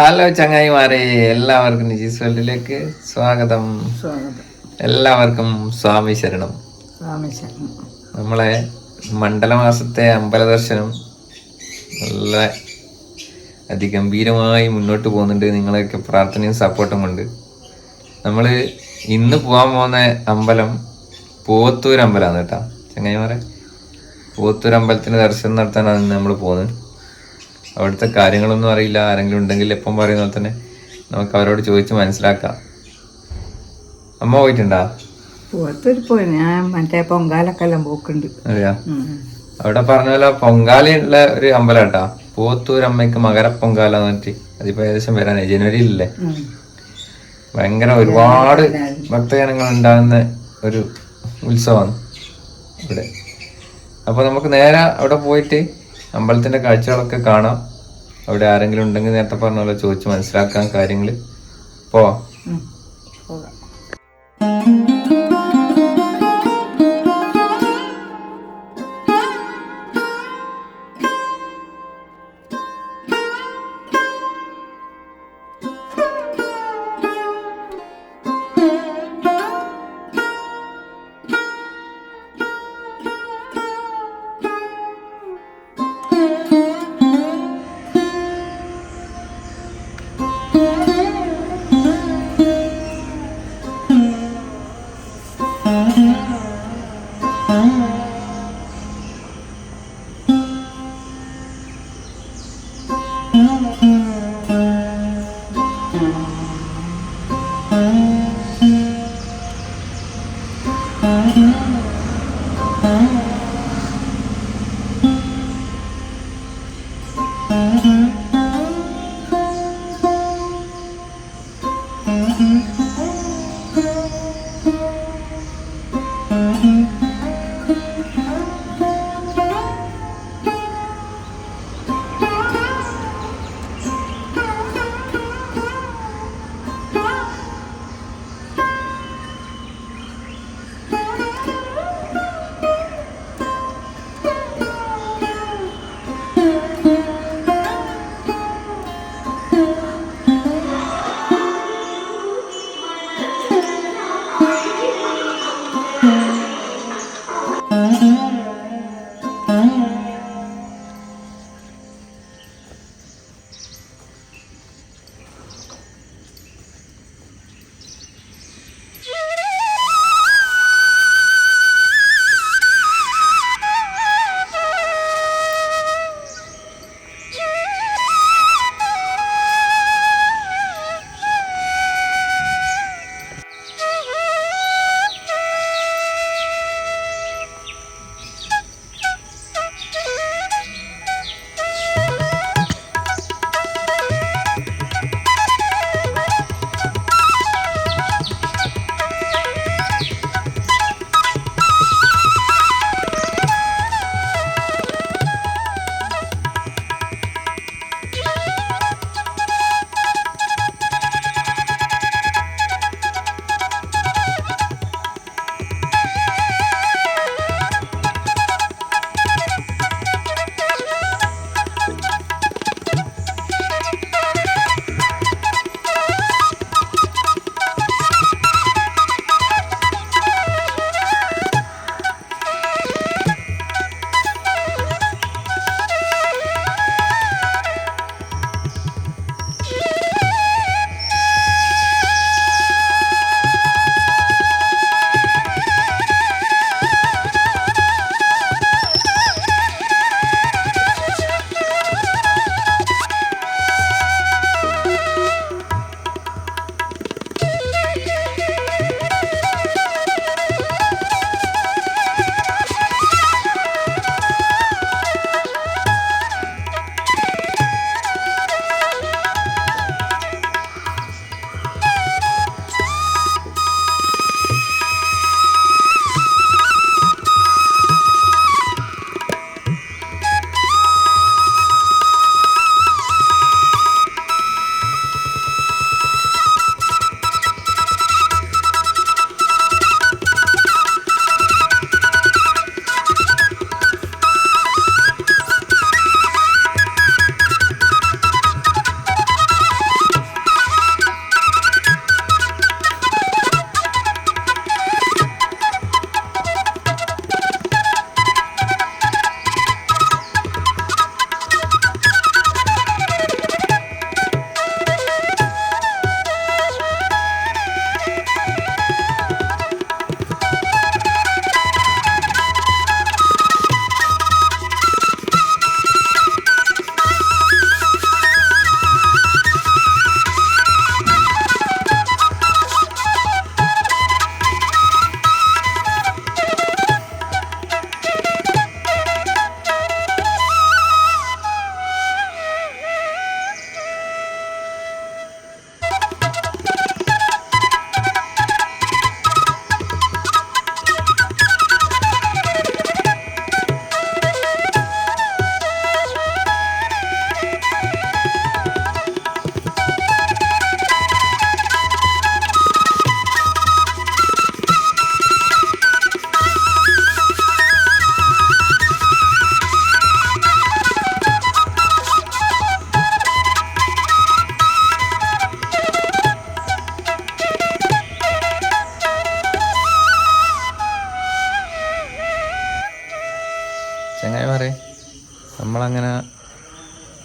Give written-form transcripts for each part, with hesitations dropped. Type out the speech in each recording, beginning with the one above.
Hello ചങ്ങായിമാരെ, എല്ലാവർക്കും നിജീസ് വേൾഡിലേക്ക് സ്വാഗതം. എല്ലാവർക്കും സ്വാമി ശരണം. നമ്മളെ മണ്ഡലമാസത്തെ അമ്പലദർശനം നല്ല അതിഗംഭീരമായി മുന്നോട്ട് പോകുന്നുണ്ട്. നിങ്ങളെയൊക്കെ പ്രാർത്ഥനയും സപ്പോർട്ടും കൊണ്ട് നമ്മൾ ഇന്ന് പോകാൻ പോകുന്ന അമ്പലം പൂവത്തൂർ അമ്പലമാണ് കേട്ടോ ചങ്ങായിമാരെ. പൂവത്തൂർ അമ്പലത്തിന് ദർശനം നടത്താനാണ് നമ്മൾ പോകുന്നത്. അവിടുത്തെ കാര്യങ്ങളൊന്നും അറിയില്ല. ആരെങ്കിലും ഉണ്ടെങ്കിൽ എപ്പം പറയുന്ന പോലെ തന്നെ നമുക്ക് അവരോട് ചോദിച്ച് മനസ്സിലാക്കാം. അമ്മ പോയിട്ടുണ്ടാ? പോയി. ഞാൻ മറ്റേ പൊങ്കാലക്കെല്ലാം പോക്കുണ്ട്. അറിയാ, അവിടെ പറഞ്ഞ പോലെ പൊങ്കാലയുള്ള ഒരു അമ്പലം കേട്ടാ പൂവത്തൂർ അമ്മയ്ക്ക് മകര പൊങ്കാല എന്ന് പറഞ്ഞിട്ട്. അതിപ്പോ ഏകദേശം വരാനായി, ജനുവരിയിലല്ലേ. ഭയങ്കര ഒരുപാട് ഭക്തജനങ്ങൾ ഉണ്ടാകുന്ന ഒരു ഉത്സവമാണ് ഇവിടെ. അപ്പൊ നമുക്ക് നേരെ അവിടെ പോയിട്ട് അമ്പലത്തിന്റെ കാഴ്ചകളൊക്കെ കാണാം. അവിടെ ആരെങ്കിലും ഉണ്ടെങ്കിൽ നേരത്തെ പറഞ്ഞ പോലെ ചോദിച്ച് മനസ്സിലാക്കാൻ കാര്യങ്ങൾ പോവാം.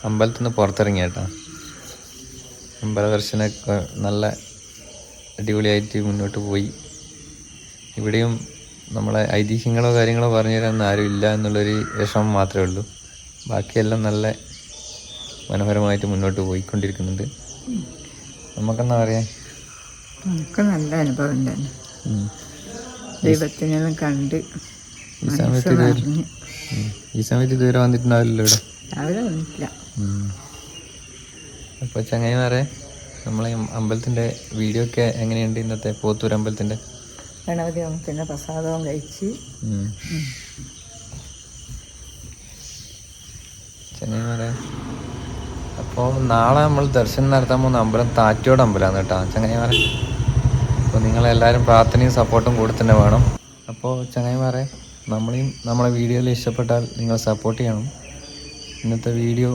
അമ്പലത്തിൽ നിന്ന് പുറത്തിറങ്ങി കേട്ടോ. അമ്പല ദർശനമൊക്കെ നല്ല അടിപൊളിയായിട്ട് മുന്നോട്ട് പോയി. ഇവിടെയും നമ്മളെ ഐതിഹ്യങ്ങളോ കാര്യങ്ങളോ പറഞ്ഞു തരാൻ ആരും ഇല്ല എന്നുള്ളൊരു വിഷമം മാത്രമേ ഉള്ളൂ. ബാക്കിയെല്ലാം നല്ല മനോഹരമായിട്ട് മുന്നോട്ട് പോയിക്കൊണ്ടിരിക്കുന്നുണ്ട്. നമുക്കെന്താ പറയാ, നമുക്ക് നല്ല അനുഭവം തന്നെ. ദൈവത്തിനെല്ലാം കണ്ട് ഈ സമയത്ത് ഇതുവരെ വന്നിട്ടുണ്ടാവില്ലല്ലോ ഇവിടെ. രാവിലെ വന്നിട്ടില്ല. അപ്പോൾ ചങ്ങായിമാരെ, നമ്മളെ അമ്പലത്തിൻ്റെ വീഡിയോ ഒക്കെ എങ്ങനെയുണ്ട്? ഇന്നത്തെ പോത്തൂർ അമ്പലത്തിൻ്റെ ഗണപതി ഹോമത്തിൻ്റെ പ്രസാദവും കഴിച്ച് ചങ്ങായിമാരെ, അപ്പോൾ നാളെ നമ്മൾ ദർശനം നടത്താൻ പോകുന്ന അമ്പലം താറ്റോട് അമ്പലമാണ് കേട്ടോ ചങ്ങായിമാരെ. അപ്പോൾ നിങ്ങളെല്ലാവരും പ്രാർത്ഥനയും സപ്പോർട്ടും കൂടെ തന്നെ വേണം. അപ്പോൾ ചങ്ങായിമാരെ, നമ്മളെ വീഡിയോയിൽ ഇഷ്ടപ്പെട്ടാൽ നിങ്ങൾ സപ്പോർട്ട് ചെയ്യണം. ഇന്നത്തെ വീഡിയോ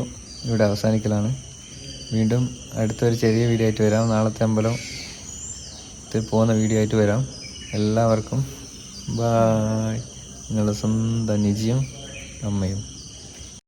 ഇവിടെ അവസാനിക്കലാണ്. വീണ്ടും അടുത്തൊരു ചെറിയ വീഡിയോ ആയിട്ട് വരാം. നാളത്തെ അമ്പലത്തിൽ പോകുന്ന വീഡിയോ ആയിട്ട് വരാം. എല്ലാവർക്കും ബായ്. നിങ്ങളുടെ സ്വന്തം നിജിയും അമ്മയും.